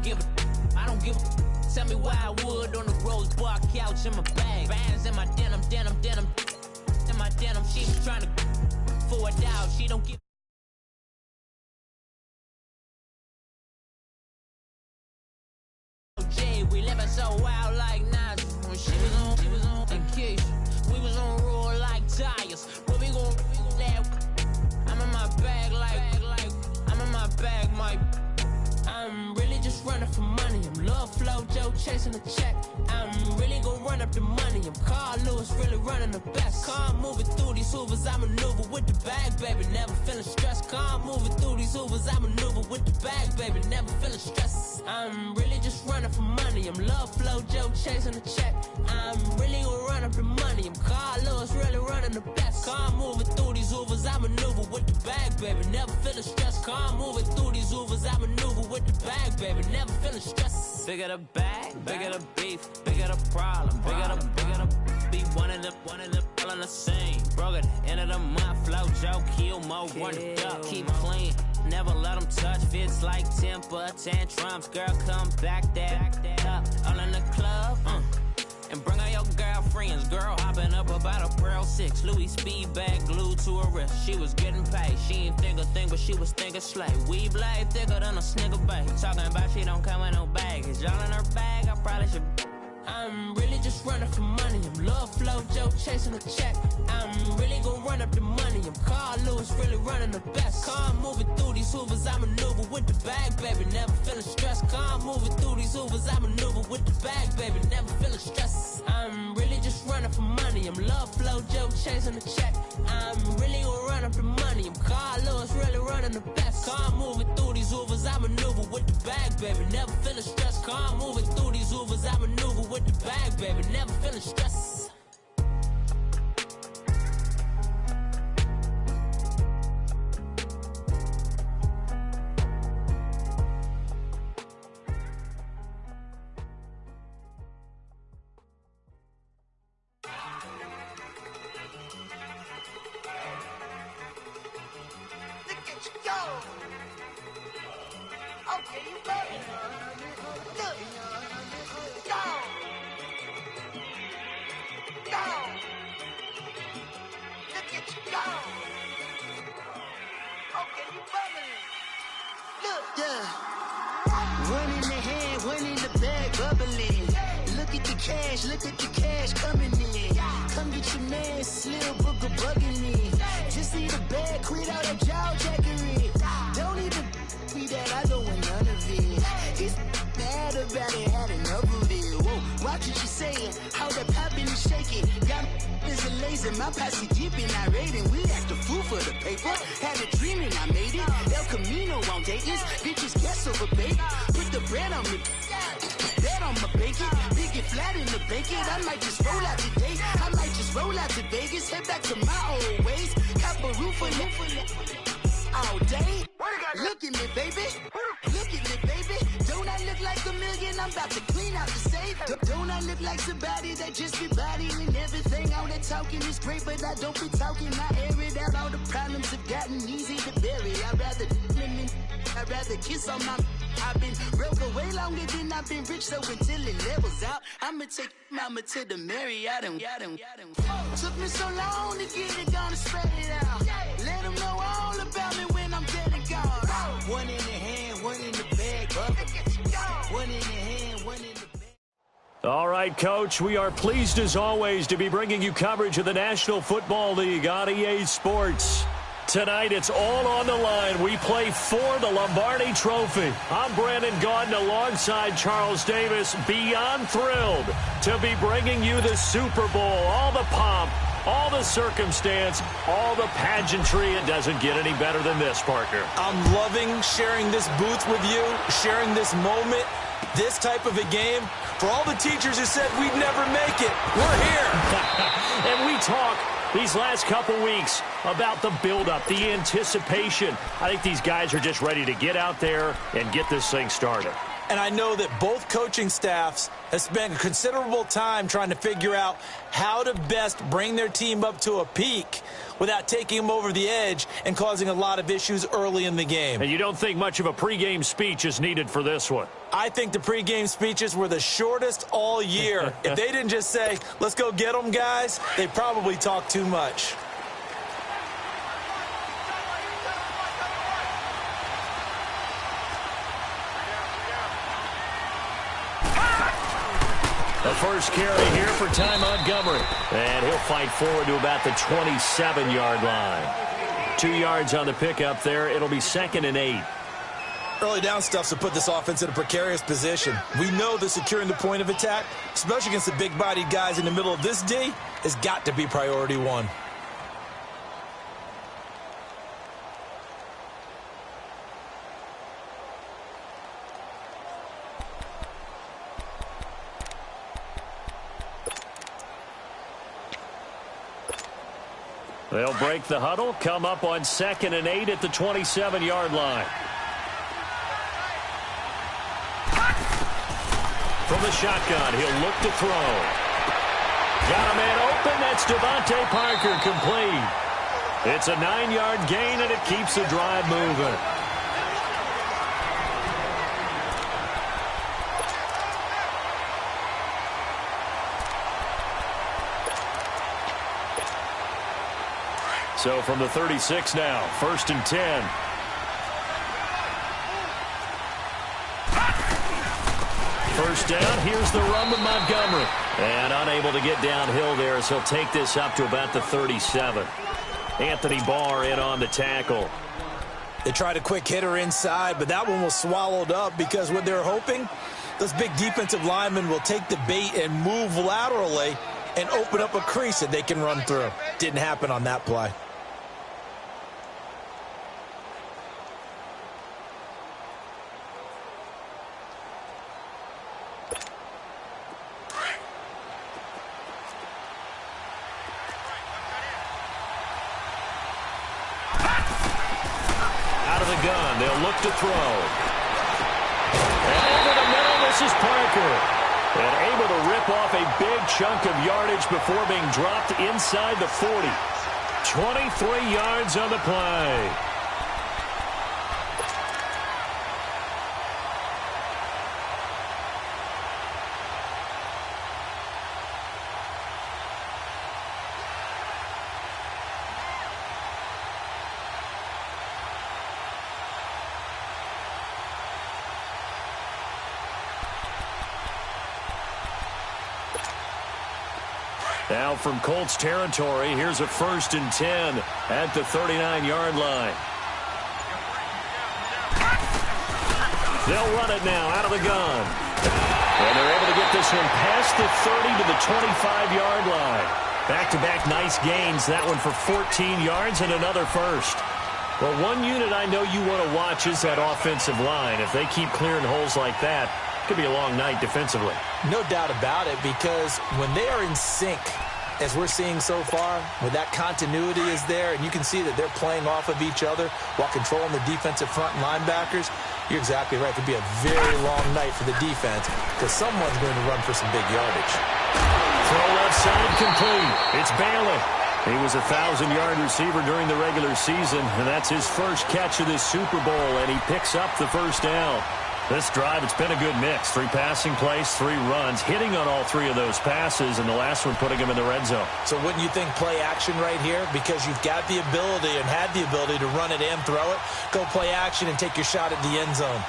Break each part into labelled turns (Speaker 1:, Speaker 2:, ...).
Speaker 1: give a, I don't give a. Tell me why I would on the rose bar couch in my bag. Bands in my denim. In my denim, she was trying to for it out. She don't give. Jay, we living so wild like Nas. When she was on and Keisha. We was on roll like tires. Where we gon' laugh? I'm in my bag like I'm in my bag, Mike. I'm really just running for money. I'm love flow, Joe chasing the check. I'm really gonna run up the money. I'm Carl Lewis, really running the best. Car moving through these Hoovers, I maneuver with the bag, baby. Never feeling stressed. Car moving through these Hoovers, I maneuver with the bag, baby. Never feeling stressed. I'm really just running for money. I'm love flow, Joe chasing the check. I'm really gonna run up the money. I'm Carl Lewis, really running the best. Car moving through these Hoovers, I maneuver with the bag, baby. Never feeling stressed. Car moving through these Hoovers, I maneuver with the bag, baby. Never feeling stressed. Bigger the bag, bigger the beef, bigger the problem, bigger the be one of the all in the same. Broke at the end of the month, flow, Joe, kill, mo, run it up, keep clean. Never let them touch, fits like temper tantrums. Girl, come back that up, all in the club, and bring all your girlfriends. Girl hopping up about a Pearl 6 Louis speed bag glued to her wrist. She was getting paid, she ain't think a thing, but she was thinking slay. We blade thicker than a snicker bag. Talking about she don't come with no baggage. All in her bag, I probably should. I'm really just running for money. I'm love flow, Joe chasing the check. I'm really gonna run up the money. I'm Carl Lewis, really running the best. Car moving through these Hoovers, I maneuver with the bag, baby. Never feeling stressed. Car moving through these Hoovers, I maneuver with the bag, baby. Never feeling stressed. I'm really just running for money. I'm love flow, Joe chasing the check. I'm really gonna run up the money. I'm Carl Lewis, really running the best. Car moving through these Hoovers, I maneuver with the bag, baby. Never feeling stressed. Car moving through these Hoovers, I maneuver with the bag, baby. Never feeling stressed.
Speaker 2: Look at the cash coming in. Come get your man, Slim Booker bugging me. Just need a bag, quit all that jaw jackery. Don't even be that, I don't want none of it. He's mad about it, had enough of it. Whoa, watch what you saying, how that poppin' and shaking. Got is a lazy, my posse deep and I raiding. We act a fool for the paper. Had a dream and I made it. El Camino on Dayton's, bitches guess over bait. Put the bread on me. Bet on my bacon, big and flat in the bacon. I might just roll out today. I might just roll out to Vegas, head back to my old ways. Cop a roof for all day. Look at me, baby. Look at me, baby. Don't I look like a million? I'm about to clean out the safe. Don't I look like somebody that just be bodying everything? All that talking is great, but I don't be talking. I air it out. All the problems have gotten easy to bury. I'd rather kiss on my. I've been broke way longer than I've been rich, so until it levels out, I'ma take mama to the Marriott and took me so long to get it, gonna spread it out. Let them know all about me when I'm dead and gone. One in the hand, one in the bag, one in the hand, one in the bag.
Speaker 3: All right, Coach, we are pleased as always to be bringing you coverage of the National Football League on EA Sports. Tonight, it's all on the line. We play for the Lombardi Trophy. I'm Brandon Gaudin alongside Charles Davis. Beyond thrilled to be bringing you the Super Bowl. All the pomp, all the circumstance, all the pageantry. It doesn't get any better than this, Parker.
Speaker 4: I'm loving sharing this booth with you, sharing this moment, this type of a game. For all the teachers who said we'd never make it, we're here.
Speaker 3: And we talk these last couple weeks about the buildup, the anticipation. I think these guys are just ready to get out there and get this thing started.
Speaker 4: And I know that both coaching staffs have spent considerable time trying to figure out how to best bring their team up to a peak without taking them over the edge and causing a lot of issues early in the game.
Speaker 3: And you don't think much of a pregame speech is needed for this one?
Speaker 4: I think the pregame speeches were the shortest all year. If they didn't just say, let's go get them, guys, they probably talked too much.
Speaker 3: The first carry here for Ty Montgomery. And he'll fight forward to about the 27-yard line. 2 yards on the pickup there. It'll be 2nd and 8.
Speaker 4: Early down stuff's to put this offense in a precarious position. We know that securing the point of attack, especially against the big-bodied guys in the middle of this D, has got to be priority one.
Speaker 3: They'll break the huddle, come up on 2nd and 8 at the 27-yard line. From the shotgun, he'll look to throw. Got a man open. That's Devontae Parker, complete. It's a 9-yard gain, and it keeps the drive moving. So from the 36 now, 1st and 10. First down, here's the run to Montgomery. And unable to get downhill there, so he'll take this up to about the 37. Anthony Barr in on the tackle.
Speaker 4: They tried a quick hitter inside, but that one was swallowed up because what they're hoping, those big defensive linemen will take the bait and move laterally and open up a crease that they can run through. Didn't happen on that play.
Speaker 3: Gun. They'll look to throw. And over the middle, this is Parker. And able to rip off a big chunk of yardage before being dropped inside the 40. 23 yards on the play. Now from Colts territory, here's a 1st and 10 at the 39-yard line. They'll run it now out of the gun. And they're able to get this one past the 30 to the 25-yard line. Back-to-back nice gains. That one for 14 yards and another first. Well, one unit I know you want to watch is that offensive line. If they keep clearing holes like that, it could be a long night defensively.
Speaker 4: No doubt about it, because when they are in sync, as we're seeing so far, when that continuity is there and you can see that they're playing off of each other while controlling the defensive front and linebackers, you're exactly right. It could be a very long night for the defense because someone's going to run for some big yardage.
Speaker 3: Throw left side complete. It's Bailey. He was a 1,000-yard receiver during the regular season, and that's his first catch of this Super Bowl, and he picks up the first down. This drive, it's been a good mix. 3 passing plays, 3 runs, hitting on all 3 of those passes, and the last one putting him in the red zone.
Speaker 4: So wouldn't you think play action right here? Because you've got the ability and had the ability to run it and throw it. Go play action and take your shot at the end zone.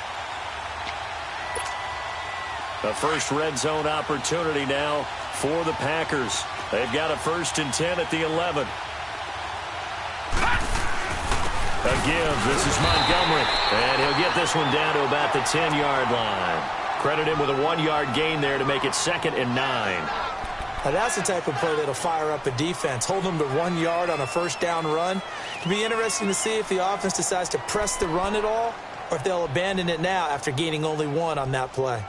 Speaker 3: The first red zone opportunity now for the Packers. They've got a 1st and 10 at the 11. A give. This is Montgomery. And he'll get this one down to about the 10-yard line. Credit him with a 1-yard gain there to make it 2nd and 9.
Speaker 4: Now that's the type of play that'll fire up a defense. Hold them to 1 yard on a first down run. It'll be interesting to see if the offense decides to press the run at all or if they'll abandon it now after gaining only 1 on that play.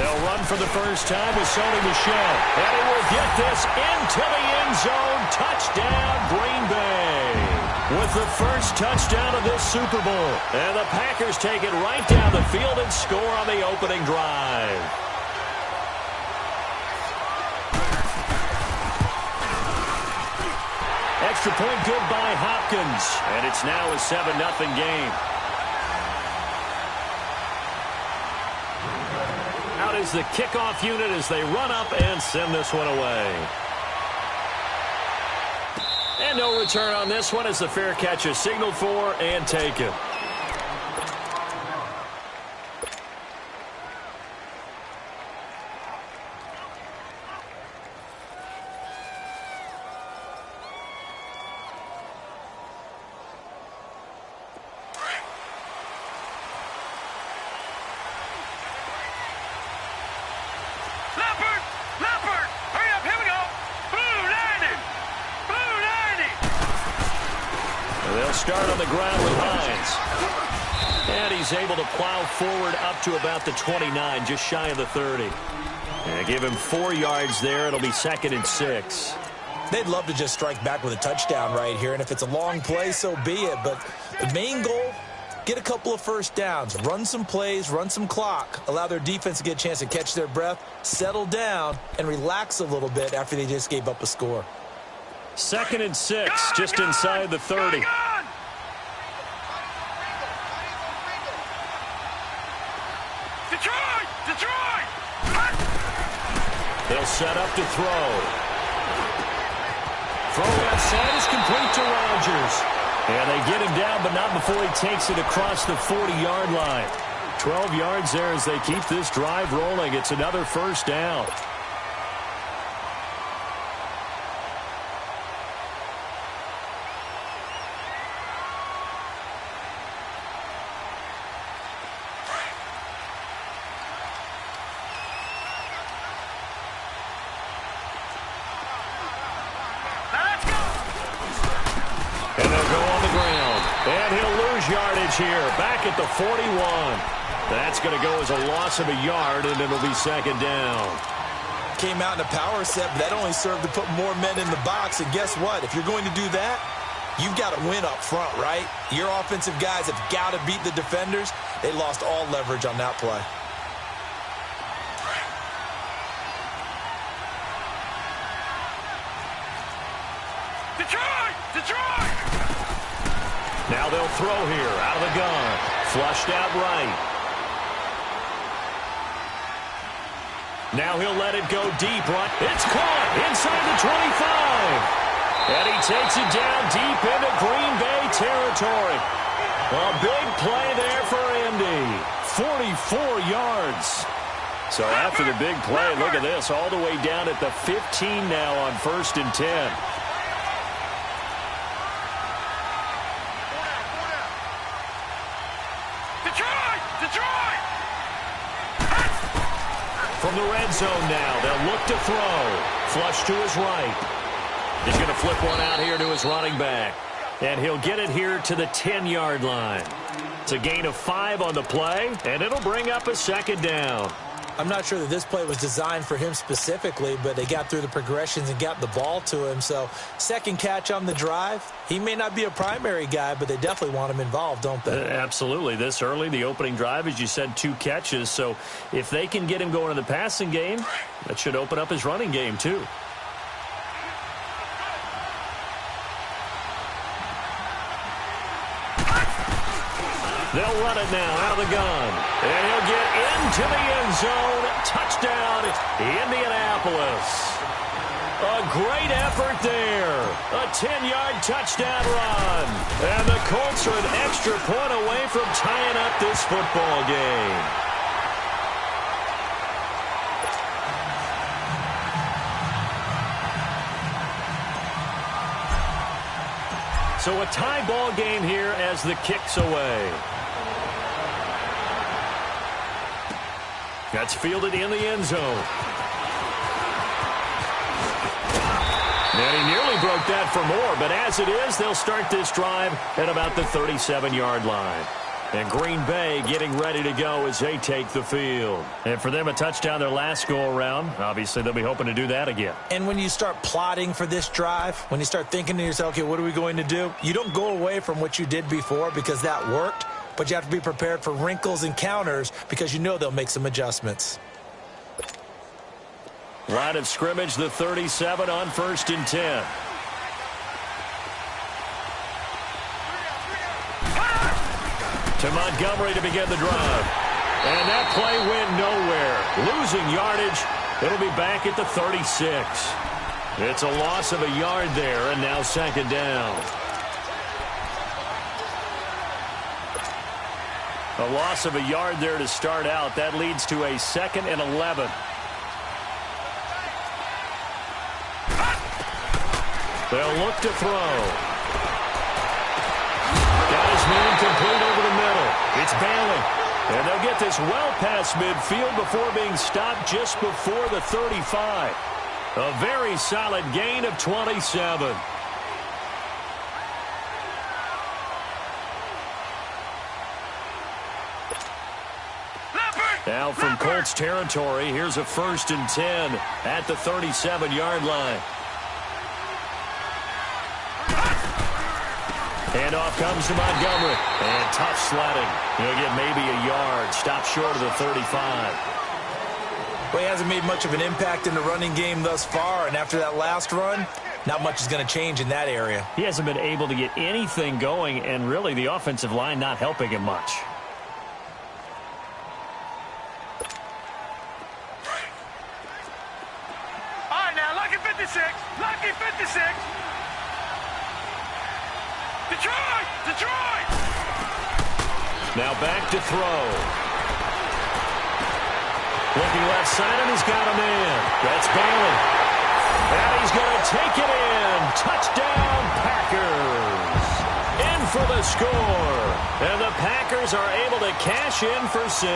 Speaker 3: They'll run for the first time with Sony Michel. And he will get this into the end zone. Touchdown, Green Bay. With the first touchdown of this Super Bowl. And the Packers take it right down the field and score on the opening drive. Extra point good by Hopkins. And it's now a 7-0 game. Out is the kickoff unit as they run up and send this one away. And no return on this one as the fair catch is signaled for and taken. Start on the ground with Hines. And he's able to plow forward up to about the 29, just shy of the 30. And give him 4 yards there. It'll be 2nd and 6.
Speaker 4: They'd love to just strike back with a touchdown right here, and if it's a long play, so be it. But the main goal, get a couple of first downs, run some plays, run some clock, allow their defense to get a chance to catch their breath, settle down, and relax a little bit after they just gave up a score.
Speaker 3: 2nd and 6, just inside the 30. They'll set up to throw. Throw left side is complete to Rodgers. And they get him down, but not before he takes it across the 40-yard line. 12 yards there as they keep this drive rolling. It's another first down. Here, back at the 41. That's going to go as a loss of a yard, and it'll be 2nd down.
Speaker 4: Came out in a power set, but that only served to put more men in the box. And guess what? If you're going to do that, you've got to win up front, right? Your offensive guys have got to beat the defenders. They lost all leverage on that play.
Speaker 1: Detroit!
Speaker 3: Now they'll throw here out of the gun. Flushed out right. Now he'll let it go deep. Right. It's caught inside the 25. And he takes it down deep into Green Bay territory. A big play there for Indy. 44 yards. So after the big play, look at this. All the way down at the 15 now on 1st and 10. From the red zone now, they'll look to throw. Flush to his right. He's going to flip one out here to his running back. And he'll get it here to the 10-yard line. It's a gain of 5 on the play, and it'll bring up a 2nd down.
Speaker 4: I'm not sure that this play was designed for him specifically, but they got through the progressions and got the ball to him. So, 2nd catch on the drive. He may not be a primary guy, but they definitely want him involved, don't they?
Speaker 3: Absolutely. This early, the opening drive, as you said, 2 catches. So, if they can get him going in the passing game, that should open up his running game, too. They'll run it now out of the gun. And he'll get into the end zone. Touchdown, Indianapolis. A great effort there. A 10-yard touchdown run. And the Colts are an extra point away from tying up this football game. So a tie ball game here as the kick's away. That's fielded in the end zone. And he nearly broke that for more, but as it is, they'll start this drive at about the 37-yard line. And Green Bay getting ready to go as they take the field. And for them, a touchdown their last go-around. Obviously, they'll be hoping to do that again.
Speaker 4: And when you start plotting for this drive, when you start thinking to yourself, okay, what are we going to do? You don't go away from what you did before because that worked, but you have to be prepared for wrinkles and counters because you know they'll make some adjustments.
Speaker 3: Line of scrimmage, the 37 on 1st and 10. To Montgomery to begin the drive. And that play went nowhere. Losing yardage. It'll be back at the 36. It's a loss of a yard there, and now 2nd down. A loss of a yard there to start out. That leads to a 2nd and 11. They'll look to throw. Got his man complete over the middle. It's Bailey. And they'll get this well past midfield before being stopped just before the 35. A very solid gain of 27. Now from Colts territory, here's a 1st and 10 at the 37-yard line. Handoff comes to Montgomery. And tough sledding. He'll get maybe a yard. Stop short of the 35.
Speaker 4: Well, he hasn't made much of an impact in the running game thus far, and after that last run, not much is going to change in that area.
Speaker 3: He hasn't been able to get anything going, and really the offensive line not helping him much.
Speaker 5: All right, now, lucky 56. Lucky 56. Detroit! Detroit!
Speaker 3: Now back to throw. Looking left side, and he's got a man. That's Bailey. And he's going to take it in. Touchdown, Packers. In for the score. And the Packers are able to cash in for 6.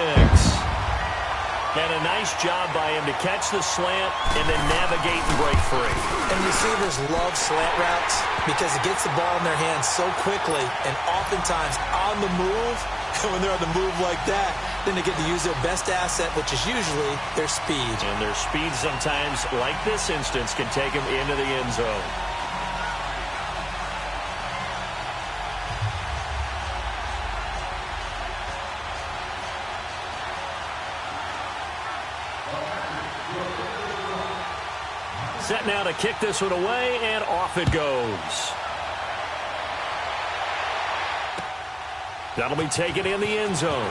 Speaker 3: And a nice job by him to catch the slant and then navigate and break free.
Speaker 4: And receivers love slant routes because it gets the ball in their hands so quickly and oftentimes on the move. When they're on the move like that, then they get to use their best asset, which is usually their speed.
Speaker 3: And their speed sometimes, like this instance, can take them into the end zone. Set now to kick this one away, and off it goes. That'll be taken in the end zone.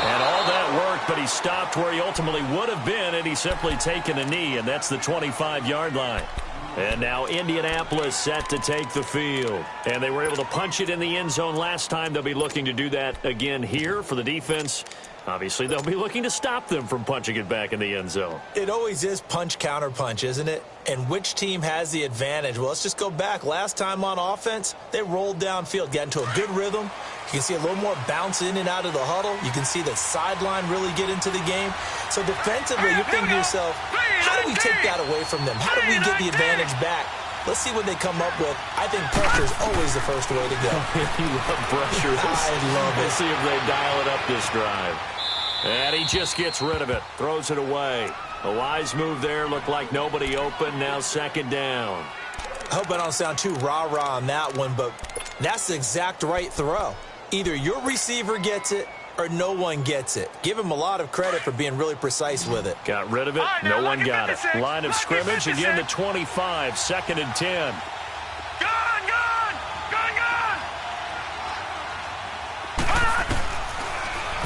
Speaker 3: And all that worked, but he stopped where he ultimately would have been, and he's simply taken a knee, and that's the 25-yard line. And now Indianapolis set to take the field. And they were able to punch it in the end zone last time. They'll be looking to do that again here for the defense. Obviously, they'll be looking to stop them from punching it back in the end zone.
Speaker 4: It always is punch, counter punch, isn't it? And which team has the advantage? Well, let's just go back. Last time on offense, they rolled downfield, got into a good rhythm. You can see a little more bounce in and out of the huddle. You can see the sideline really get into the game. So defensively, you're thinking to yourself, how do we take that away from them? How do we get the advantage back? Let's see what they come up with. I think pressure is always the first way to go.
Speaker 3: You love pressure.
Speaker 4: I love it.
Speaker 3: Let's see if they dial it up this drive. And he just gets rid of it. Throws it away. A wise move there. Looked like nobody open. Now 2nd down.
Speaker 4: I hope I don't sound too rah-rah on that one, but that's the exact right throw. Either your receiver gets it or no one gets it. Give him a lot of credit for being really precise with it.
Speaker 3: Got rid of it. No one got it. Line of scrimmage. Again, the 25. 2nd and 10.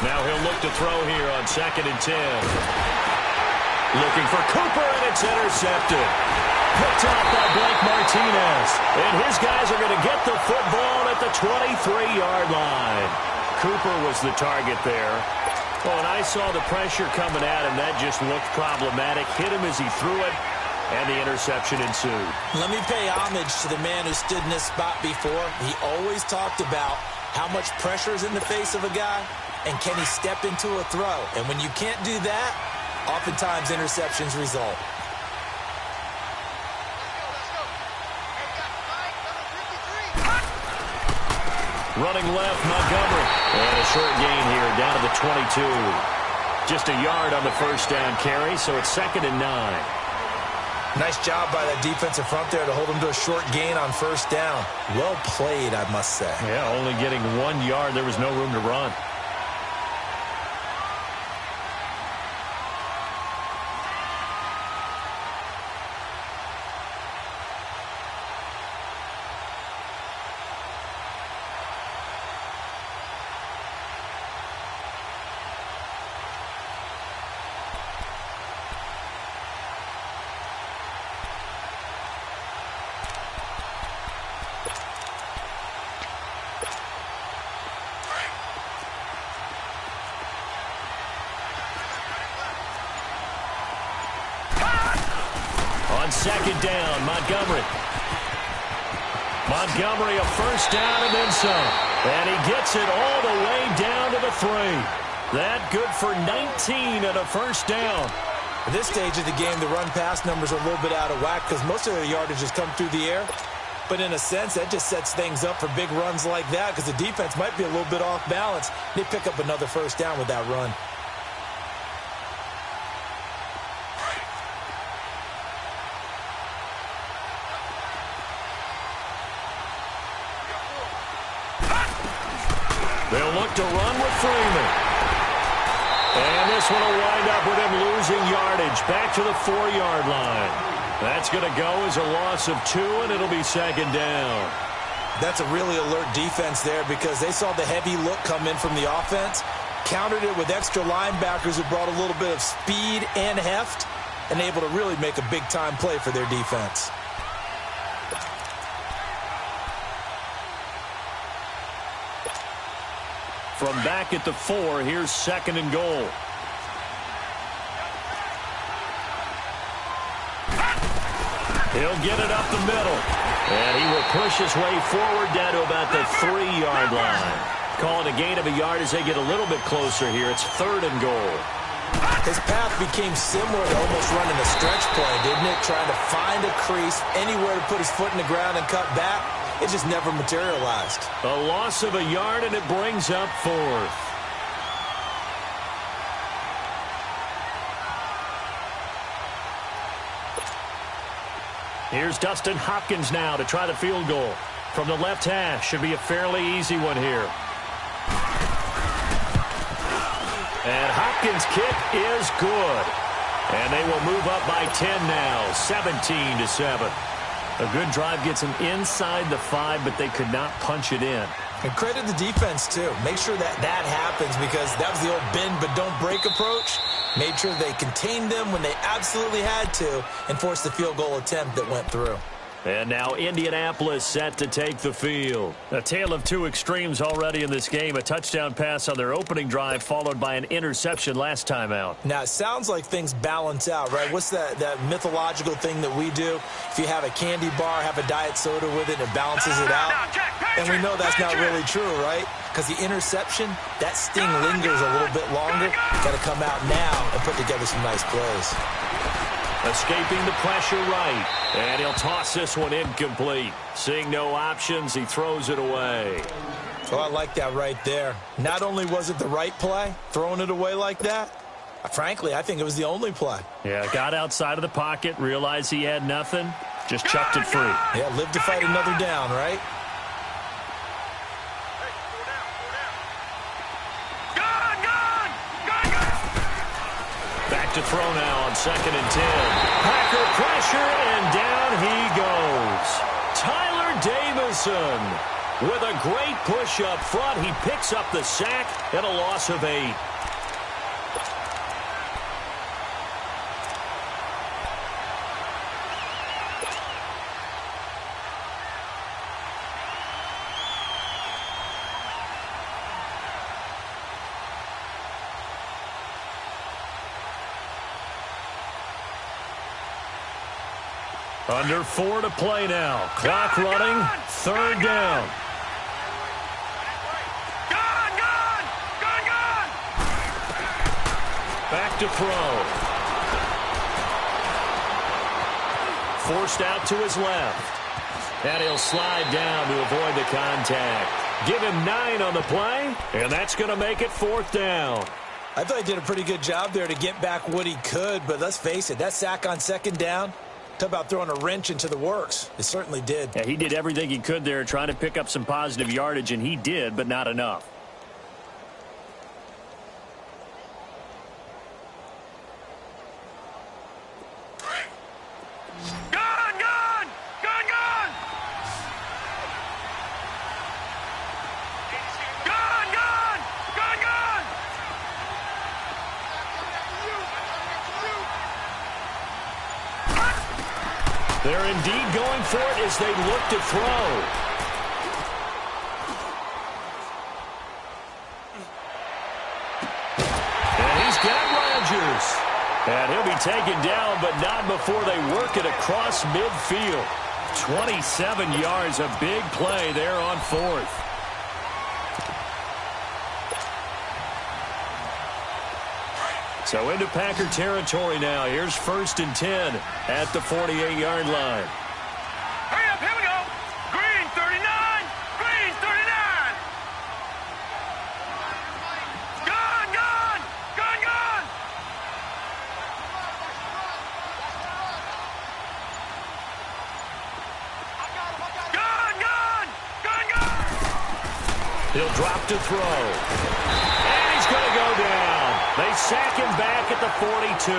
Speaker 3: Now he'll look to throw here on 2nd and 10. Looking for Cooper, and it's intercepted. Picked off by Blake Martinez. And his guys are going to get the football at the 23-yard line. Cooper was the target there. Well, and I saw the pressure coming at him. That just looked problematic. Hit him as he threw it, and the interception ensued. Let me pay homage to the man who stood in this spot before. He always talked about how much pressure is in the face of a guy. And can he step into a throw? And when you can't do that, oftentimes interceptions result. Running left, Montgomery. And a short gain here, down to the 22. Just a yard on the first down carry, so it's 2nd and 9.
Speaker 4: Nice job by that defensive front there to hold him to a short gain on first down. Well played, I must say.
Speaker 3: Yeah, only getting 1 yard. There was no room to run. On 2nd down, Montgomery. Montgomery, a first down and then some. And he gets it all the way down to the 3. That good for 19 and a first down.
Speaker 4: At this stage of the game, the run-pass numbers are a little bit out of whack because most of the yardage has come through the air. But in a sense, that just sets things up for big runs like that because the defense might be a little bit off balance. They pick up another first down with that run.
Speaker 3: They'll look to run with Freeman. And this one will wind up with him losing yardage back to the 4-yard line. That's going to go as a loss of 2, and it'll be 2nd down.
Speaker 4: That's a really alert defense there because they saw the heavy look come in from the offense, countered it with extra linebackers who brought a little bit of speed and heft, and able to really make a big-time play for their defense.
Speaker 3: From back at the 4, here's 2nd and goal. He'll get it up the middle. And he will push his way forward down to about the 3-yard line. Calling a gain of a yard as they get a little bit closer here. It's 3rd and goal.
Speaker 4: His path became similar to almost running a stretch play, didn't it? Trying to find a crease, anywhere to put his foot in the ground and cut back. It just never materialized.
Speaker 3: A loss of a yard, and it brings up 4th. Here's Dustin Hopkins now to try the field goal. From the left hash, should be a fairly easy one here. And Hopkins' kick is good. And they will move up by 10 now, 17-7. A good drive gets them inside the 5, but they could not punch it in.
Speaker 4: And credit the defense, too. Make sure that happens because that was the old bend but don't break approach. Made sure they contained them when they absolutely had to and forced the field goal attempt that went through.
Speaker 3: And now Indianapolis set to take the field. A tale of 2 extremes already in this game. A touchdown pass on their opening drive followed by an interception last time out.
Speaker 4: Now, it sounds like things balance out, right? What's that mythological thing that we do? If you have a candy bar, have a diet soda with it, it balances it out. And we know that's not really true, right? Because the interception, that sting lingers a little bit longer. Got to come out now and put together some nice plays.
Speaker 3: Escaping the pressure right. And he'll toss this one incomplete. Seeing no options, he throws it away.
Speaker 4: Oh, I like that right there. Not only was it the right play, throwing it away like that, frankly, I think it was the only play.
Speaker 3: Yeah, got outside of the pocket, realized he had nothing, just chucked it free.
Speaker 4: Yeah, live to fight another down, right?
Speaker 3: Back to throw now on 2nd and 10. Packer pressure, and down he goes. Tyler Davison with a great push up front. He picks up the sack and a loss of 8. Under 4 to play now. Clock running. 3rd down. Back to throw. Forced out to his left. And he'll slide down to avoid the contact. Give him 9 on the play, and that's going to make it 4th down.
Speaker 4: I thought he did a pretty good job there to get back what he could, but let's face it, that sack on 2nd down, talk about throwing a wrench into the works. It certainly did.
Speaker 3: Yeah, he did everything he could there trying to pick up some positive yardage, and he did, but not enough. They're indeed going for it as they look to throw. And he's got Rodgers. And he'll be taken down, but not before they work it across midfield. 27 yards, a big play there on 4th. So into Packer territory now. Here's 1st and 10 at the 48-yard line.
Speaker 5: Hurry up, here we go. Green 39. Green 39. Gun, gun. Gun, gun. Gun, gun. Gun, gun.
Speaker 3: He'll drop to throw. And he's going to go down. They sack him back at the 42.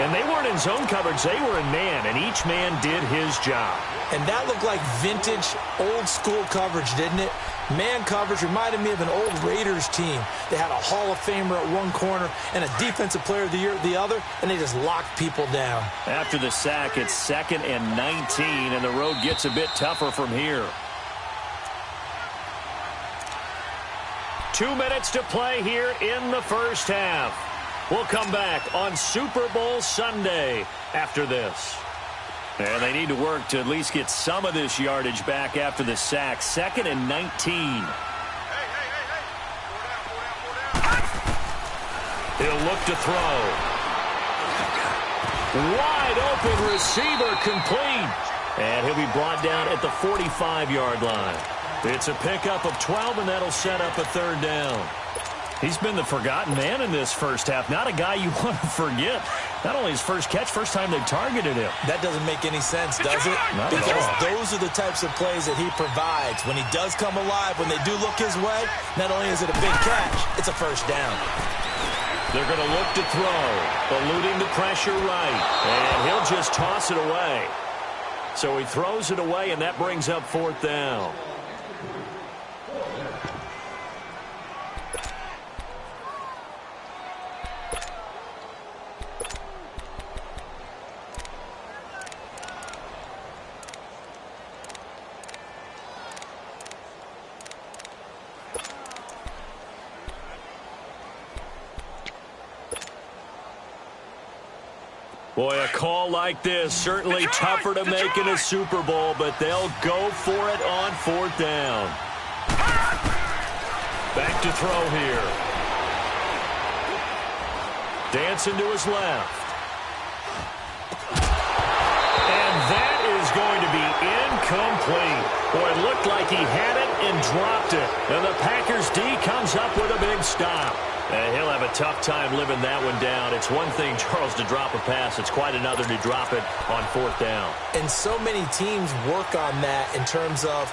Speaker 3: And they weren't in zone coverage. They were in man, and each man did his job.
Speaker 4: And that looked like vintage, old-school coverage, didn't it? Man coverage reminded me of an old Raiders team. They had a Hall of Famer at one corner and a Defensive Player of the Year at the other, and they just locked people down.
Speaker 3: After the sack, it's 2nd and 19, and the road gets a bit tougher from here. 2 minutes to play here in the first half. We'll come back on Super Bowl Sunday after this. And they need to work to at least get some of this yardage back after the sack. 2nd and 19. He'll look to throw. Wide open receiver complete. And he'll be brought down at the 45-yard line. It's a pickup of 12, and that'll set up a 3rd down. He's been the forgotten man in this first half. Not a guy you want to forget. Not only his first catch, first time they've targeted him.
Speaker 4: That doesn't make any sense, does it?
Speaker 3: Not
Speaker 4: because
Speaker 3: at all.
Speaker 4: those are the types of plays that he provides. When he does come alive, when they do look his way, not only is it a big catch, it's a 1st down.
Speaker 3: They're going to look to throw, eluding the pressure right, and he'll just toss it away. So he throws it away, and that brings up 4th down. Boy, a call like this, certainly tougher to make in a Super Bowl, but they'll go for it on 4th down. Back to throw here. Dancing to his left. And that is going to be incomplete. Boy, it looked like he had it and dropped it. And the Packers D comes up with a big stop. He'll have a tough time living that one down. It's one thing, Charles, to drop a pass. It's quite another to drop it on 4th down.
Speaker 4: And so many teams work on that in terms of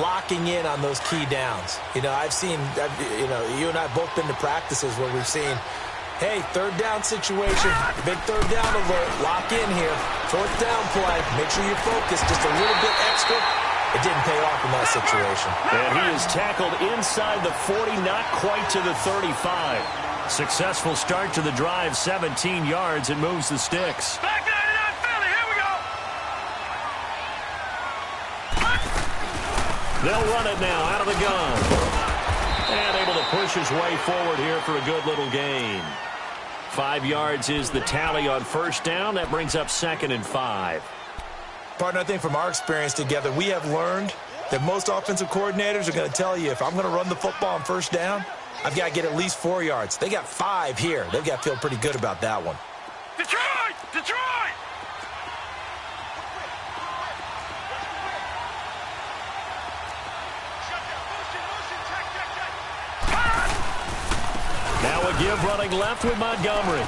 Speaker 4: locking in on those key downs. You know, I've seen, you and I have both been to practices where we've seen, hey, 3rd down situation, big 3rd down alert, lock in here, 4th down play, make sure you focus just a little bit extra. It didn't pay off in that situation.
Speaker 3: And he is tackled inside the 40, not quite to the 35. Successful start to the drive, 17 yards, and moves the sticks.
Speaker 5: Back 99 Philly, here we go.
Speaker 3: They'll run it now out of the gun. And able to push his way forward here for a good little gain. 5 yards is the tally on 1st down. That brings up 2nd and 5.
Speaker 4: Partner, I think from our experience together, we have learned that most offensive coordinators are going to tell you, if I'm going to run the football on 1st down, I've got to get at least 4 yards. They got 5 here. They've got to feel pretty good about that one.
Speaker 5: Detroit! Detroit!
Speaker 3: Joseph running left with Montgomery.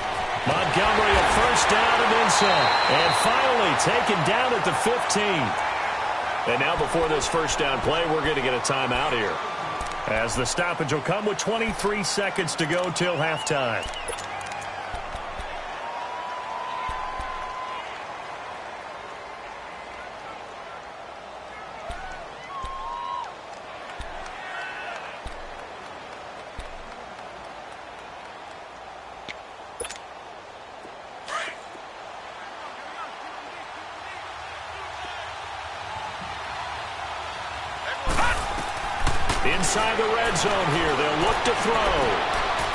Speaker 3: Montgomery a first down and then some. And finally taken down at the 15. And now before this first down play, we're going to get a timeout here, as the stoppage will come with 23 seconds to go till halftime. Inside the red zone here, they'll look to throw.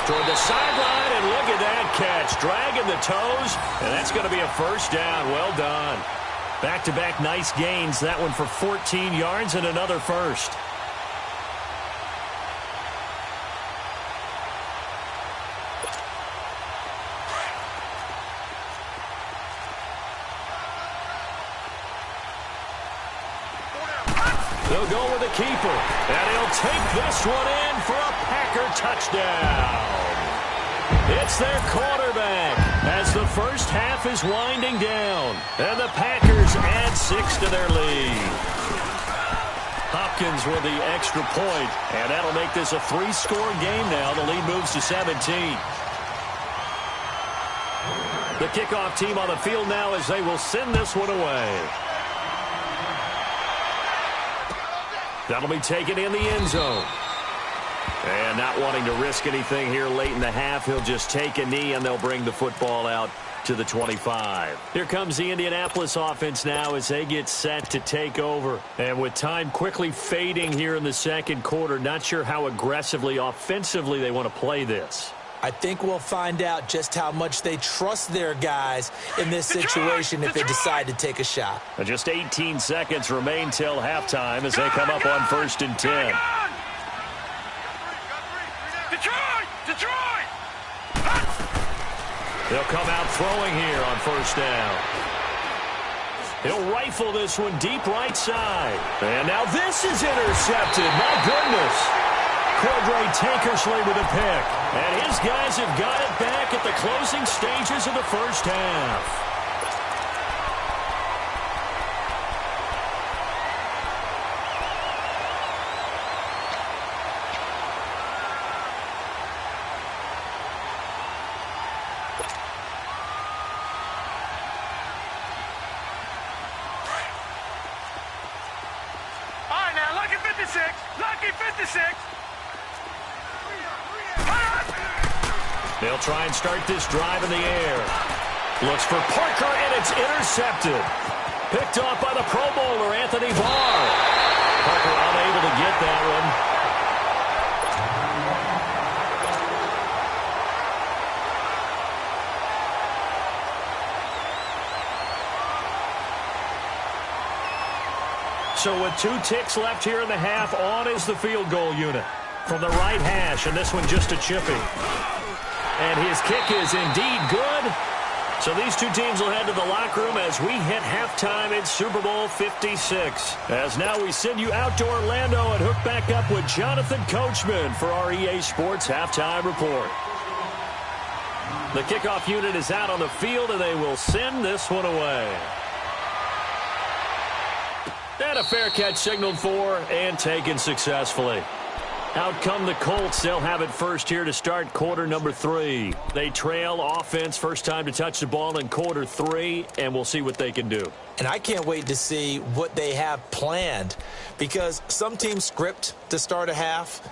Speaker 3: Toward the sideline, and look at that catch. Dragging the toes, and that's going to be a first down. Well done. Back-to-back nice gains. That one for 14 yards and another first. They'll go with the keeper, and he'll take this one in for a Packer touchdown. It's their quarterback as the first half is winding down, and the Packers add 6 to their lead. Hopkins with the extra point, and that'll make this a 3-score game now. The lead moves to 17. The kickoff team on the field now as they will send this one away. That'll be taken in the end zone. And not wanting to risk anything here late in the half, he'll just take a knee, and they'll bring the football out to the 25. Here comes the Indianapolis offense now as they get set to take over. And with time quickly fading here in the second quarter, not sure how aggressively, offensively they want to play this.
Speaker 4: I think we'll find out just how much they trust their guys in this situation if they decide to take a shot.
Speaker 3: And just 18 seconds remain till halftime as they come up on 1st and 10.
Speaker 5: Detroit!
Speaker 3: They'll come out throwing here on first down. He'll rifle this one deep right side. And now this is intercepted. My goodness. Cordray Tankersley with a pick. And his guys have got it back at the closing stages of the first half.
Speaker 5: All right, now, lucky 56. Lucky 56.
Speaker 3: They'll try and start this drive in the air. Looks for Parker, and it's intercepted. Picked off by the Pro Bowler, Anthony Barr. Parker unable to get that one. So with 2 ticks left here in the half, on is the field goal unit from the right hash, and this one just a chipping. And his kick is indeed good. So these two teams will head to the locker room as we hit halftime in Super Bowl 56. As now we send you out to Orlando and hook back up with Jonathan Coachman for our EA Sports Halftime Report. The kickoff unit is out on the field, and they will send this one away. And a fair catch signaled for and taken successfully. Out come the Colts. They'll have it first here to start quarter number 3. They trail offense, first time to touch the ball in quarter 3, and we'll see what they can do.
Speaker 4: And I can't wait to see what they have planned, because some teams script to start a half.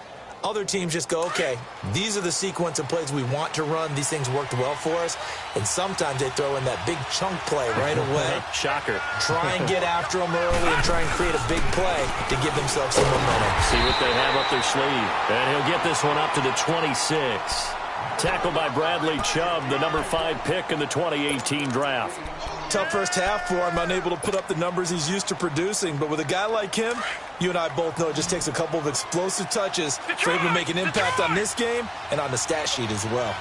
Speaker 4: Other teams just go, okay, these are the sequence of plays we want to run. These things worked well for us. And sometimes they throw in that big chunk play right away.
Speaker 3: Shocker.
Speaker 4: Try and get after them early and try and create a big play to give themselves some momentum.
Speaker 3: See what they have up their sleeve. And he'll get this one up to the 26. Tackled by Bradley Chubb, the number 5 pick in the 2018 draft.
Speaker 4: Tough first half for him, unable to put up the numbers he's used to producing. But with a guy like him, you and I both know it just takes a couple of explosive touches for him to make an impact on this game and on the stat sheet as well.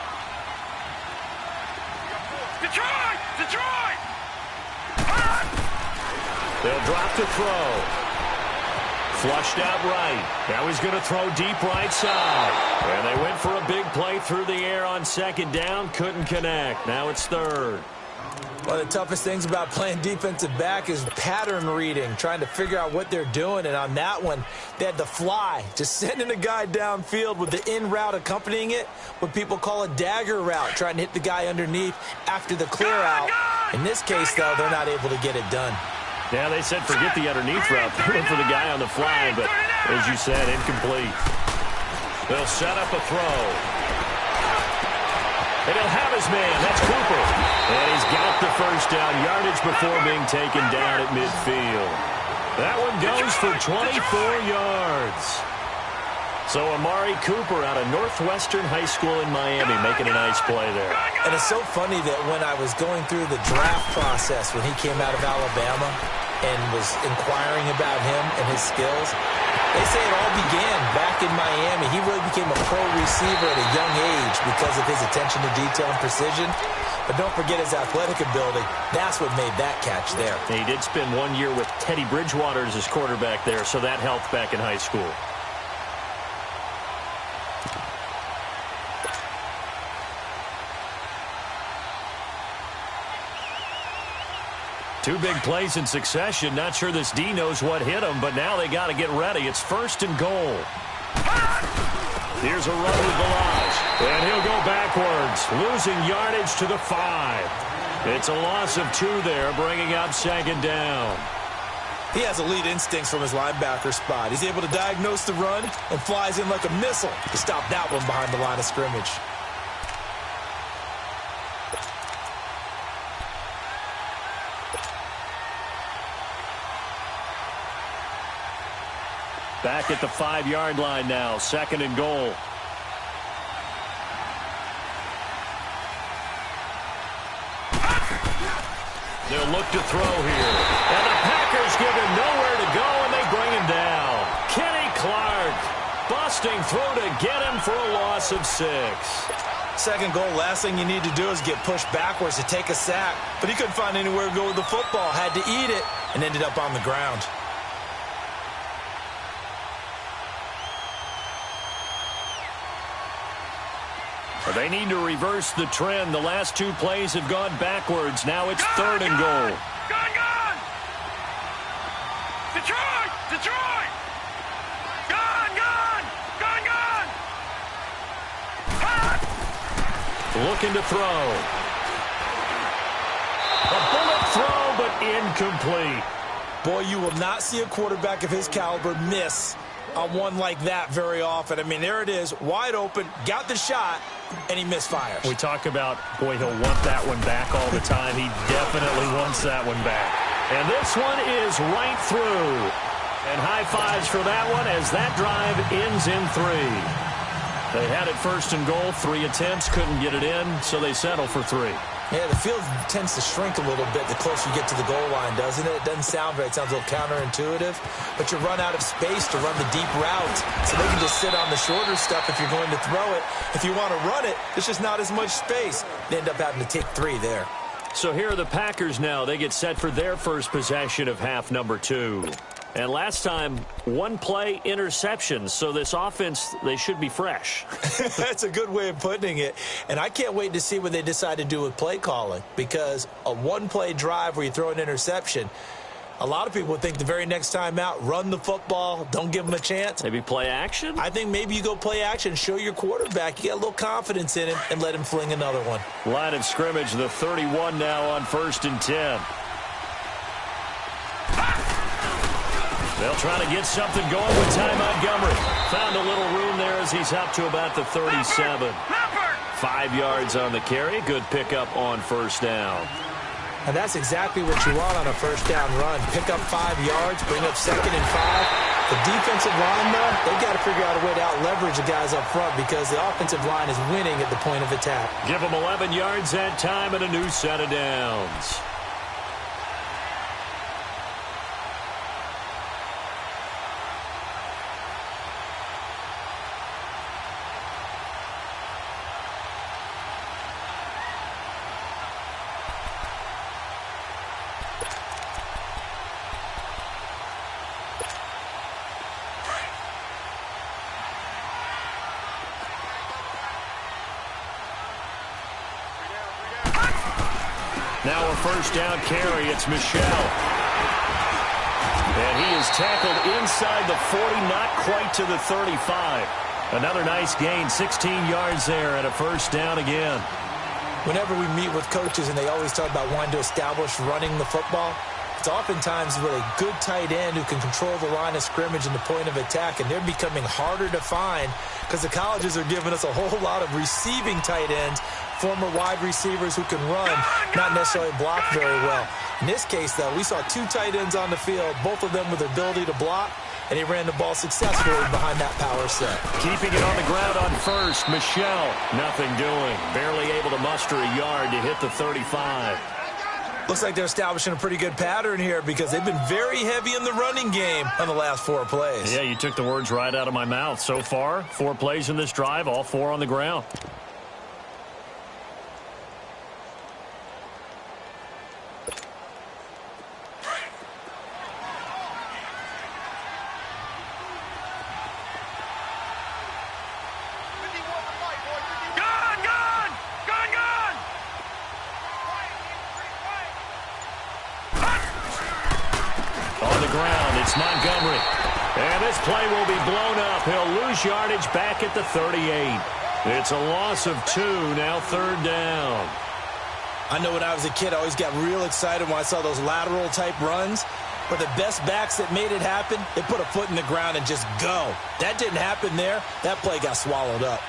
Speaker 3: They'll drop to throw. Flushed out right. Now he's going to throw deep right side. And they went for a big play through the air on second down. Couldn't connect. Now it's third.
Speaker 4: One of the toughest things about playing defensive back is pattern reading, trying to figure out what they're doing. And on that one, they had the fly, just sending a guy downfield with the in route accompanying it, what people call a dagger route, trying to hit the guy underneath after the clear out. In this case, though, they're not able to get it done.
Speaker 3: Yeah, they said forget the underneath route. They went for the guy on the fly, but as you said, incomplete. They'll set up a throw. And he'll have his man. That's Cooper. And he's got the first down yardage before being taken down at midfield. That one goes for 24 yards. So Amari Cooper out of Northwestern High School in Miami making a nice play there.
Speaker 4: And it's so funny that when I was going through the draft process when he came out of Alabama and was inquiring about him and his skills, they say it all began back in Miami. He really became a pro receiver at a young age because of his attention to detail and precision. But don't forget his athletic ability. That's what made that catch there.
Speaker 3: And he did spend 1 year with Teddy Bridgewater as his quarterback there, so that helped back in high school. Two big plays in succession. Not sure this D knows what hit him, but now they got to get ready. It's first and goal. Here's a run with Balazs, and he'll go backwards, losing yardage to the 5. It's a loss of 2 there, bringing up second down.
Speaker 4: He has elite instincts from his linebacker spot. He's able to diagnose the run and flies in like a missile to stop that one behind the line of scrimmage.
Speaker 3: Back at the 5-yard line now, second and goal. They'll look to throw here. And the Packers give him nowhere to go, and they bring him down. Kenny Clark busting through to get him for a loss of 6.
Speaker 4: Second goal, last thing you need to do is get pushed backwards to take a sack. But he couldn't find anywhere to go with the football, had to eat it, and ended up on the ground.
Speaker 3: They need to reverse the trend. The last 2 plays have gone backwards. Now it's third and goal.
Speaker 5: Gone! Detroit! Gone!
Speaker 3: Looking to throw. A bullet throw, but incomplete.
Speaker 4: Boy, you will not see a quarterback of his caliber miss on one like that very often. I mean, there it is, wide open, got the shot, and he misfires.
Speaker 3: We talk about, boy, he'll want that one back all the time. He definitely wants that one back. And this one is right through. And high fives for that one as that drive ends in 3. They had it first and goal, 3 attempts, couldn't get it in, so they settle for 3.
Speaker 4: Yeah, the field tends to shrink a little bit the closer you get to the goal line, doesn't it? It doesn't sound right. It sounds a little counterintuitive. But you run out of space to run the deep routes. So they can just sit on the shorter stuff if you're going to throw it. If you want to run it, there's just not as much space. They end up having to take 3 there.
Speaker 3: So here are the Packers now. They get set for their first possession of half number 2. And last time, 1 play interceptions. So this offense, they should be fresh.
Speaker 4: That's a good way of putting it. And I can't wait to see what they decide to do with play calling. Because a 1-play drive where you throw an interception, a lot of people would think the very next time out, run the football, don't give them a chance.
Speaker 3: Maybe play action?
Speaker 4: I think maybe you go play action, show your quarterback, you get a little confidence in him, and let him fling another one.
Speaker 3: Line of scrimmage, the 31 now on 1st and 10. They'll try to get something going with Ty Montgomery. Found a little room there as he's up to about the 37. 5 yards on the carry. Good pickup on first down.
Speaker 4: And that's exactly what you want on a first down run. Pick up 5 yards, bring up 2nd and 5. The defensive line, though, they've got to figure out a way to out-leverage the guys up front because the offensive line is winning at the point of attack.
Speaker 3: Give them 11 yards that time and a new set of downs. Now a first down carry. It's Michel. And he is tackled inside the 40, not quite to the 35. Another nice gain, 16 yards there, and a first down again.
Speaker 4: Whenever we meet with coaches and they always talk about wanting to establish running the football, it's oftentimes with a good tight end who can control the line of scrimmage and the point of attack, and they're becoming harder to find because the colleges are giving us a whole lot of receiving tight ends, former wide receivers who can run, not necessarily block very well. In this case, though, we saw two tight ends on the field, both of them with the ability to block, and he ran the ball successfully behind that power set.
Speaker 3: Keeping it on the ground on first, Michel, nothing doing. Barely able to muster a yard to hit the 35.
Speaker 4: Looks like they're establishing a pretty good pattern here because they've been very heavy in the running game on the last 4 plays.
Speaker 3: Yeah, you took the words right out of my mouth. So far, 4 plays in this drive, all 4 on the ground. Montgomery. And this play will be blown up. He'll lose yardage back at the 38. It's a loss of 2, now third down.
Speaker 4: I know when I was a kid, I always got real excited when I saw those lateral type runs. But the best backs that made it happen, they put a foot in the ground and just go. That didn't happen there. That play got swallowed up.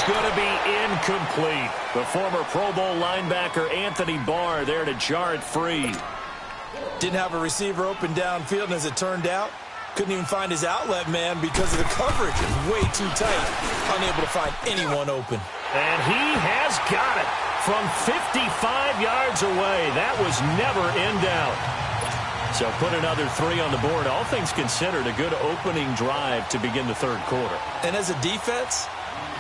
Speaker 3: Going to be incomplete. The former Pro Bowl linebacker Anthony Barr there to jar it free.
Speaker 4: Didn't have a receiver open downfield, and as it turned out, couldn't even find his outlet man because of the coverage. It was way too tight. Unable to find anyone open.
Speaker 3: And he has got it from 55 yards away. That was never in doubt. So put another 3 on the board. All things considered, a good opening drive to begin the third quarter.
Speaker 4: And as a defense,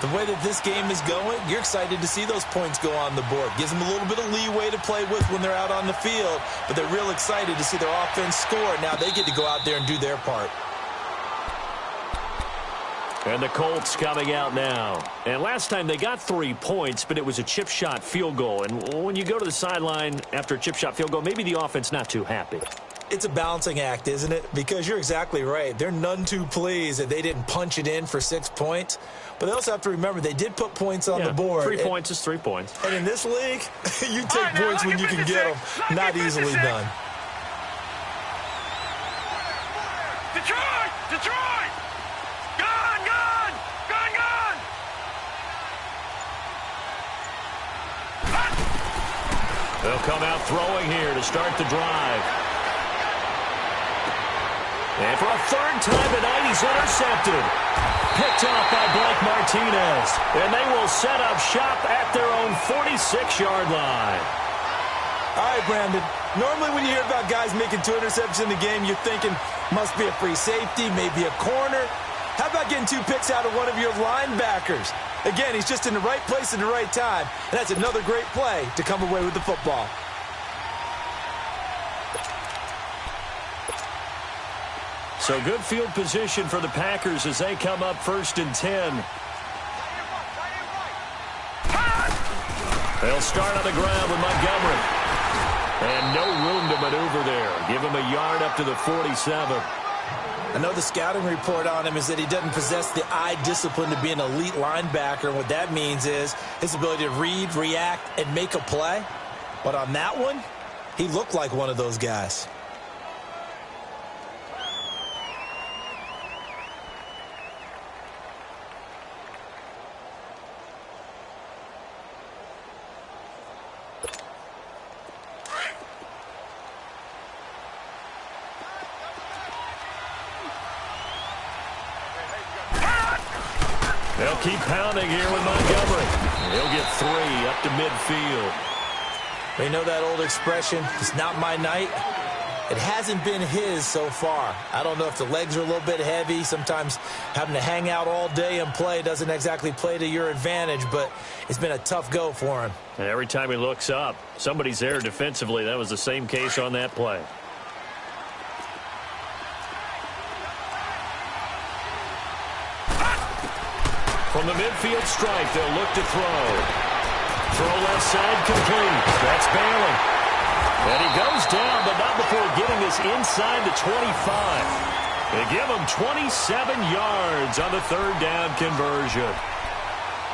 Speaker 4: the way that this game is going, you're excited to see those points go on the board. Gives them a little bit of leeway to play with when they're out on the field, but they're real excited to see their offense score. Now they get to go out there and do their part.
Speaker 3: And the Colts coming out now. And last time they got 3 points, but it was a chip shot field goal. And when you go to the sideline after a chip shot field goal, maybe the offense not too happy.
Speaker 4: It's a balancing act, isn't it? Because you're exactly right. They're none too pleased that they didn't punch it in for 6 points. But they also have to remember they did put points on the board.
Speaker 3: 3 points is 3 points.
Speaker 4: And in this league, you take points when you can get them. Not easily done.
Speaker 5: Detroit! Detroit! Gun! Gun! Gun! Gun!
Speaker 3: They'll come out throwing here to start the drive. And for a third time tonight, he's intercepted. Picked off by Blake Martinez. And they will set up shop at their own 46-yard line.
Speaker 4: All right, Brandon. Normally when you hear about guys making 2 interceptions in the game, you're thinking must be a free safety, maybe a corner. How about getting 2 picks out of one of your linebackers? Again, he's just in the right place at the right time. And that's another great play to come away with the football.
Speaker 3: So good field position for the Packers as they come up 1st and 10. They'll start on the ground with Montgomery. And no room to maneuver there. Give him a yard up to the 47.
Speaker 4: I know the scouting report on him is that he doesn't possess the eye discipline to be an elite linebacker. And what that means is his ability to read, react, and make a play. But on that one, he looked like one of those guys.
Speaker 3: They'll keep pounding here with Montgomery. He'll get 3 up to midfield.
Speaker 4: We know that old expression, it's not my night. It hasn't been his so far. I don't know if the legs are a little bit heavy. Sometimes having to hang out all day and play doesn't exactly play to your advantage, but it's been a tough go for him.
Speaker 3: And every time he looks up, somebody's there defensively. That was the same case on that play. From the midfield stripe, they'll look to throw. Throw left side complete. That's Bailey. And he goes down, but not before getting us inside the 25. They give him 27 yards on the third down conversion.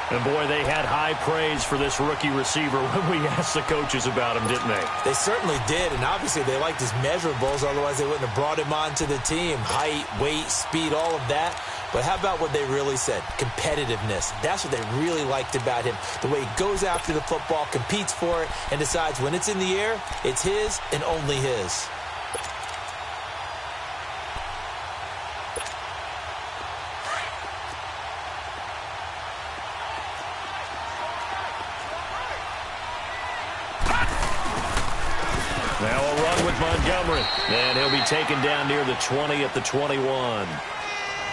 Speaker 3: And, boy, they had high praise for this rookie receiver when we asked the coaches about him, didn't they?
Speaker 4: They certainly did, and obviously they liked his measurables. Otherwise, they wouldn't have brought him onto the team. Height, weight, speed, all of that. But how about what they really said? Competitiveness. That's what they really liked about him. The way he goes after the football, competes for it, and decides when it's in the air, it's his and only his.
Speaker 3: Now a run with Montgomery. And he'll be taken down near the 20 at the 21.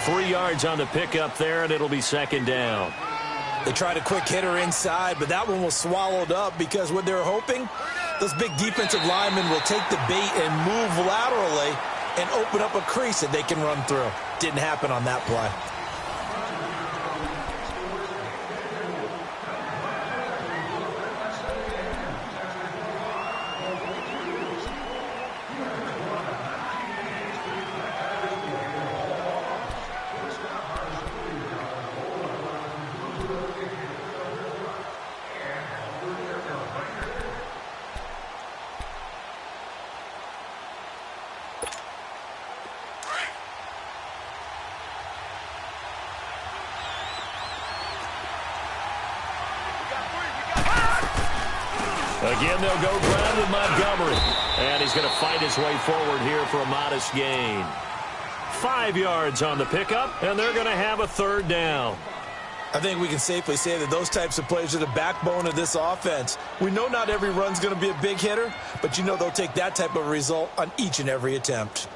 Speaker 3: 3 yards on the pickup there, and it'll be second down.
Speaker 4: They tried a quick hitter inside, but that one was swallowed up because what they're hoping, those big defensive linemen will take the bait and move laterally and open up a crease that they can run through. Didn't happen on that play.
Speaker 3: Again, they'll go ground with Montgomery. And he's going to fight his way forward here for a modest gain. 5 yards on the pickup, and they're going to have a third down.
Speaker 4: I think we can safely say that those types of plays are the backbone of this offense. We know not every run's going to be a big hitter, but you know they'll take that type of result on each and every attempt.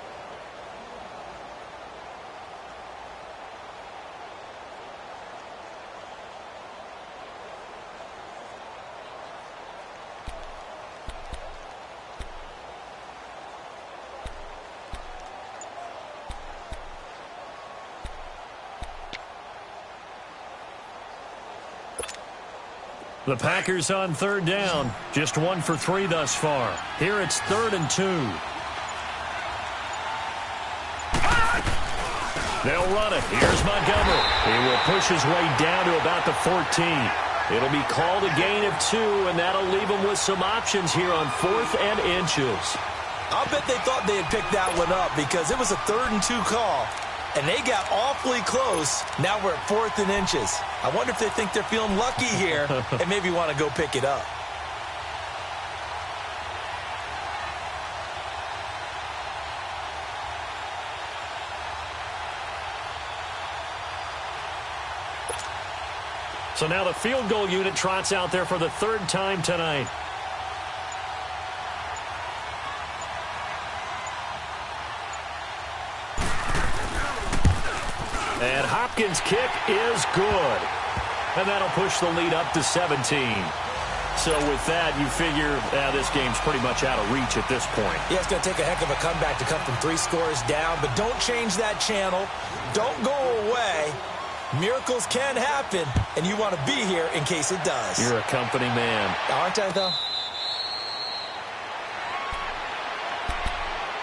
Speaker 3: The Packers on third down. Just 1 for 3 thus far. Here it's 3rd and 2. They'll run it. Here's Montgomery. He will push his way down to about the 14. It'll be called a gain of 2, and that'll leave him with some options here on 4th and inches.
Speaker 4: I'll bet they thought they had picked that one up because it was a 3rd and 2 call. And they got awfully close. Now we're at 4th and inches. I wonder if they think they're feeling lucky here and maybe want to go pick it up.
Speaker 3: So now the field goal unit trots out there for the 3rd time tonight. And Hopkins' kick is good. And that'll push the lead up to 17. So with that, you figure this game's pretty much out of reach at this point.
Speaker 4: Yeah, it's going to take a heck of a comeback to come from 3 scores down. But don't change that channel. Don't go away. Miracles can happen, and you want to be here in case it does.
Speaker 3: You're a company man.
Speaker 4: Aren't I, though?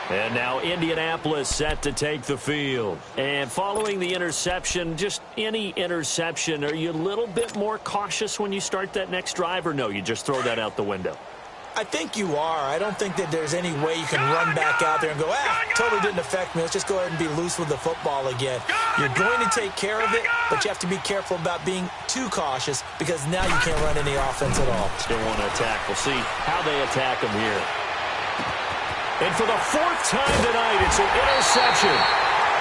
Speaker 3: And now Indianapolis set to take the field. And following the interception, just any interception, are you a little bit more cautious when you start that next drive, or no, you just throw that out the window?
Speaker 4: I think you are. I don't think that there's any way you can run back out there and go, totally didn't affect me. Let's just go ahead and be loose with the football again. You're going to take care of it, but you have to be careful about being too cautious because now you can't run any offense at all.
Speaker 3: Still want to attack. We'll see how they attack them here. And for the 4th time tonight, it's an interception.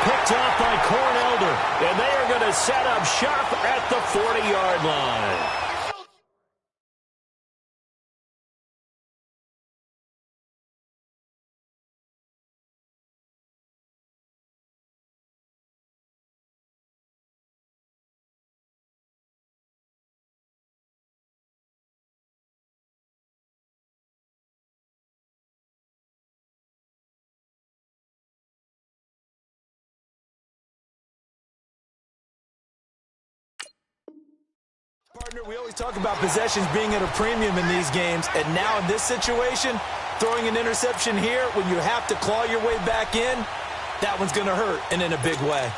Speaker 3: Picked off by Cornelder. And they are going to set up shop at the 40-yard line.
Speaker 4: We always talk about possessions being at a premium in these games, and now in this situation, throwing an interception here when you have to claw your way back in, that one's going to hurt, and in a big way.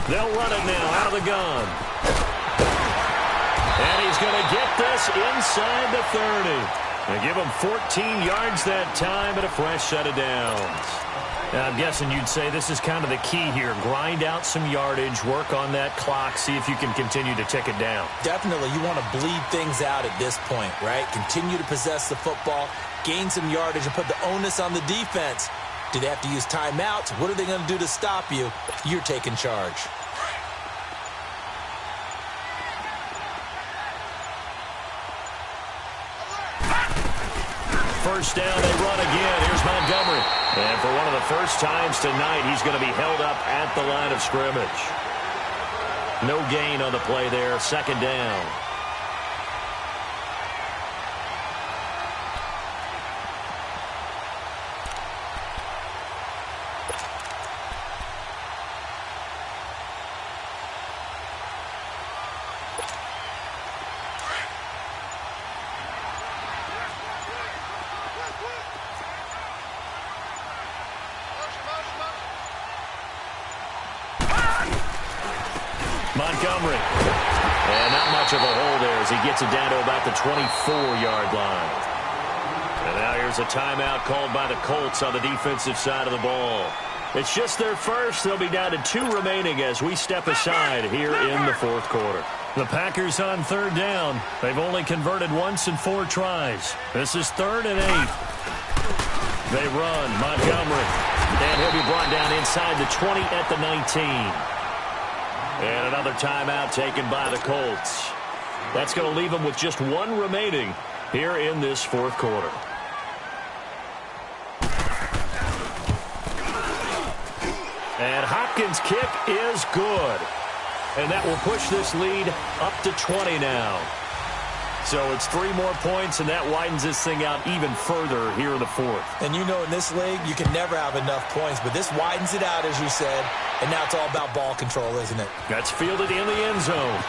Speaker 3: They'll run it now out of the gun. And he's going to get this inside the 30. They give him 14 yards that time and a fresh set of downs. Now, I'm guessing you'd say this is kind of the key here. Grind out some yardage, work on that clock, see if you can continue to tick it down.
Speaker 4: Definitely. You want to bleed things out at this point, right? Continue to possess the football, gain some yardage, and put the onus on the defense. Do they have to use timeouts? What are they going to do to stop you? You're taking charge.
Speaker 3: First down, they run again. Here's Montgomery. And for one of the first times tonight, he's going to be held up at the line of scrimmage. No gain on the play there. Second down. Montgomery. And not much of a hole there as he gets it down to about the 24-yard line. And now here's a timeout called by the Colts on the defensive side of the ball. It's just their first. They'll be down to 2 remaining as we step aside here in the fourth quarter. The Packers on third down. They've only converted once in 4 tries. This is 3rd and 8. They run. Montgomery. And he'll be brought down inside the 20 at the 19. And another timeout taken by the Colts. That's going to leave them with just 1 remaining here in this fourth quarter. And Hopkins' kick is good. And that will push this lead up to 20 now. So it's 3 more points, and that widens this thing out even further here in the fourth.
Speaker 4: And you know in this league, you can never have enough points, but this widens it out, as you said, and now it's all about ball control, isn't it?
Speaker 3: That's fielded in the end zone.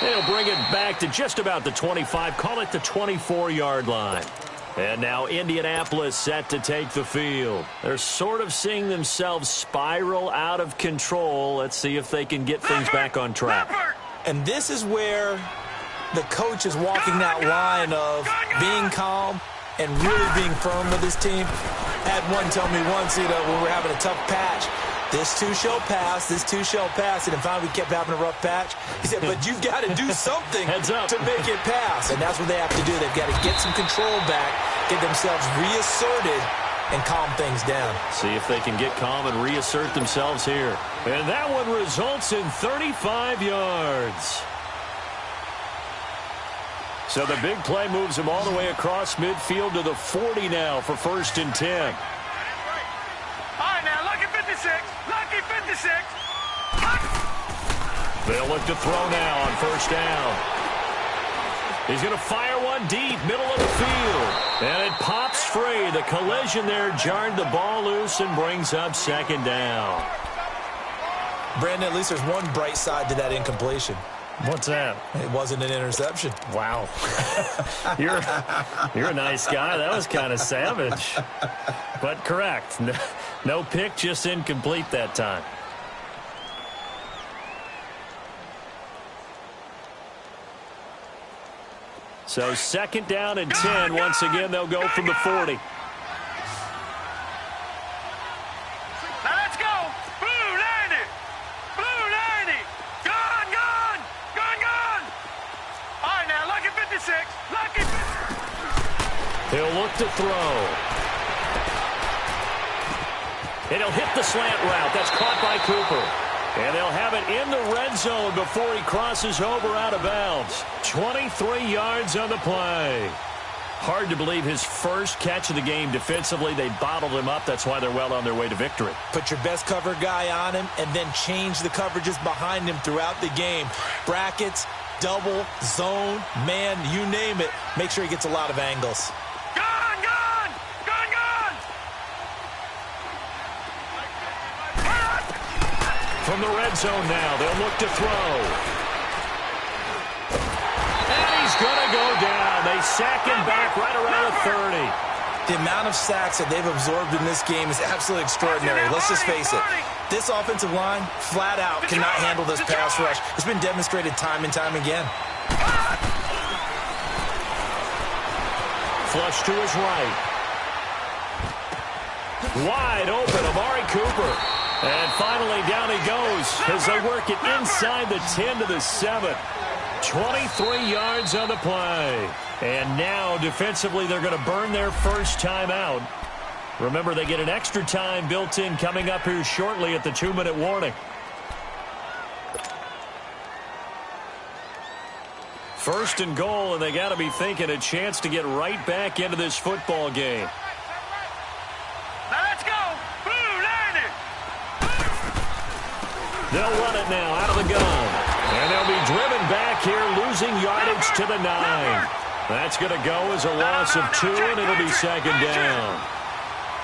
Speaker 3: They'll bring it back to just about the 25, call it the 24-yard line. And now Indianapolis set to take the field. They're sort of seeing themselves spiral out of control. Let's see if they can get things back on track.
Speaker 4: And this is where the coach is walking that line of being calm and really being firm with his team. Had one tell me once, when we were having a tough patch, this too shall pass, this too shall pass. And finally we kept having a rough patch. He said, but you've got to do something to make it pass. And that's what they have to do. They've got to get some control back, get themselves reasserted, and calm things down.
Speaker 3: See if they can get calm and reassert themselves here. And that one results in 35 yards. So the big play moves them all the way across midfield to the 40 now for 1st and 10.
Speaker 5: All right, now, lucky 56. Lucky 56.
Speaker 3: They'll look to throw now on 1st down. He's going to fire one deep, middle of the field. And it pops free. The collision there jarred the ball loose and brings up 2nd down.
Speaker 4: Brandon, at least there's one bright side to that incompletion.
Speaker 3: What's that?
Speaker 4: It wasn't an interception.
Speaker 3: Wow. You're a nice guy. That was kind of savage. But correct. No pick, just incomplete that time. So 2nd down and 10. Once again, they'll go from the 40.
Speaker 5: Now let's go. Blue 90. Blue 90. Gone, gone. Gone, gone. All right, now, lucky 56. Lucky.
Speaker 3: He'll look to throw. And he'll hit the slant route. That's caught by Cooper. And they'll have it in the red zone before he crosses over out of bounds. 23 yards on the play. Hard to believe his first catch of the game defensively. They bottled him up. That's why they're well on their way to victory.
Speaker 4: Put your best cover guy on him and then change the coverages behind him throughout the game. Brackets, double, zone, man, you name it. Make sure he gets a lot of angles.
Speaker 5: Gone, gone! Gone, gone!
Speaker 3: From the red zone now, they'll look to throw. He's going to go down. They sack him back right around the 30.
Speaker 4: The amount of sacks that they've absorbed in this game is absolutely extraordinary. Let's just face it. This offensive line, flat out, cannot handle this pass rush. It's been demonstrated time and time again.
Speaker 3: Flush to his right. Wide open, Amari Cooper. And finally down he goes as they work it inside the 10 to the 7. 23 yards on the play. And now, defensively, they're going to burn their first time out. Remember, they get an extra time built in coming up here shortly at the 2-minute warning. First and goal, and they got to be thinking a chance to get right back into this football game.
Speaker 5: Let's go! Blue, line it!
Speaker 3: They'll run it now out of the gun. And they'll be driven back here, losing yardage to the 9. That's going to go as a loss of 2, and it'll be second down.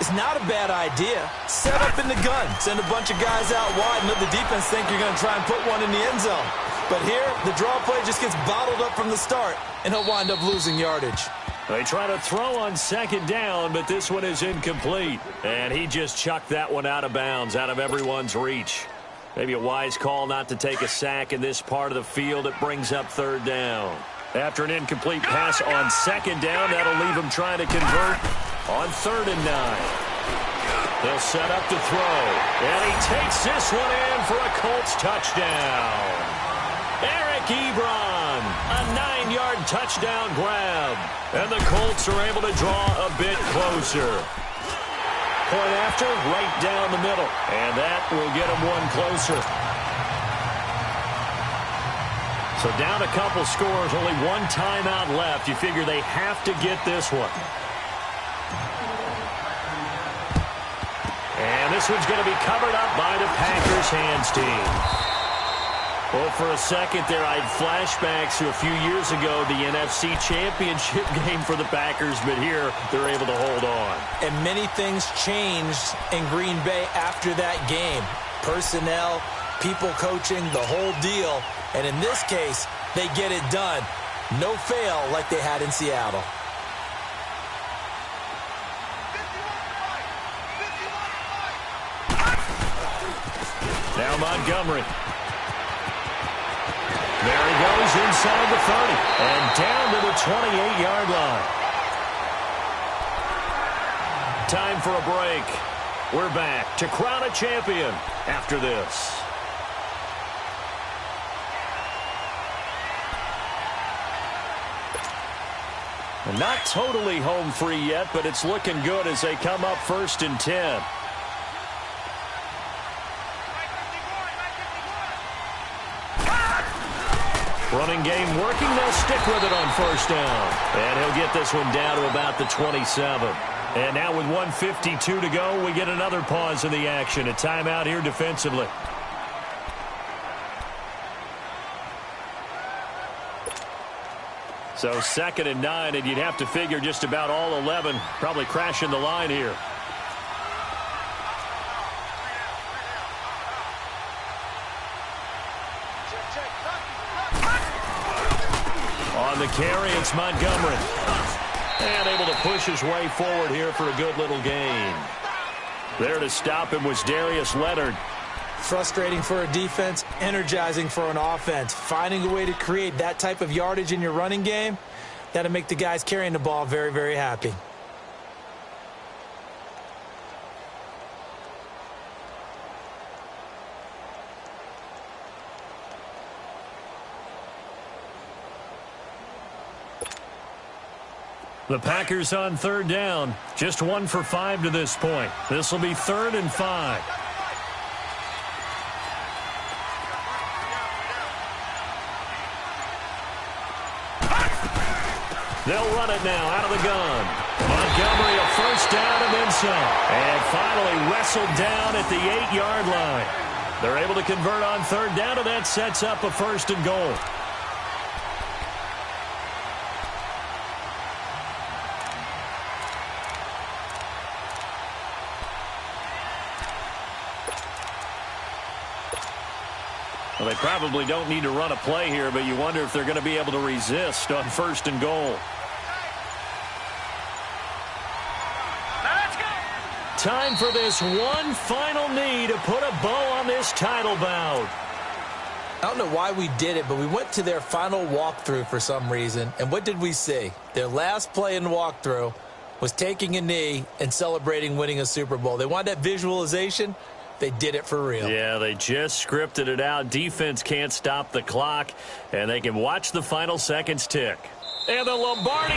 Speaker 4: It's not a bad idea. Set up in the gun. Send a bunch of guys out wide and let the defense think you're going to try and put one in the end zone. But here, the draw play just gets bottled up from the start, and he'll wind up losing yardage.
Speaker 3: They try to throw on second down, but this one is incomplete. And he just chucked that one out of bounds, out of everyone's reach. Maybe a wise call not to take a sack in this part of the field. It brings up third down. After an incomplete pass on second down, that'll leave him trying to convert on 3rd and 9. He'll set up to throw. And he takes this one in for a Colts touchdown. Eric Ebron, a 9-yard touchdown grab. And the Colts are able to draw a bit closer. Point after, right down the middle. And that will get them one closer. So down a couple scores, only one timeout left. You figure they have to get this one. And this one's going to be covered up by the Packers hands team. Well, for a second there, I had flashbacks to a few years ago, the NFC Championship game for the Packers, but here they're able to hold on.
Speaker 4: And many things changed in Green Bay after that game. Personnel, people coaching, the whole deal. And in this case, they get it done. No fail like they had in Seattle.
Speaker 3: Now Montgomery. There he goes inside the 30 and down to the 28-yard line. Time for a break. We're back to crown a champion after this. Not totally home free yet, but it's looking good as they come up 1st and 10. Running game working. They'll stick with it on 1st down. And he'll get this one down to about the 27. And now with 1:52 to go, we get another pause in the action. A timeout here defensively. So 2nd and 9, and you'd have to figure just about all 11 probably crashing the line here. On the carry, it's Montgomery. And able to push his way forward here for a good little gain. There to stop him was Darius Leonard.
Speaker 4: Frustrating for a defense, energizing for an offense. Finding a way to create that type of yardage in your running game, that'll make the guys carrying the ball very, very happy.
Speaker 3: The Packers on 3rd down. Just 1 for 5 to this point. This will be 3rd and 5. They'll run it now out of the gun. Montgomery a first down and then some. And finally wrestled down at the 8-yard line. They're able to convert on third down, and that sets up a first and goal. Well, they probably don't need to run a play here, but you wonder if they're going to be able to resist on first and goal.
Speaker 5: Let's go.
Speaker 3: Time for this one final knee to put a bow on this title bout.
Speaker 4: I don't know why we did it, but we went to their final walkthrough for some reason. And what did we see? Their last play in the walkthrough was taking a knee and celebrating winning a Super Bowl. They wanted that visualization. They did it for real.
Speaker 3: Yeah, they just scripted it out. Defense can't stop the clock, and they can watch the final seconds tick. And the Lombardi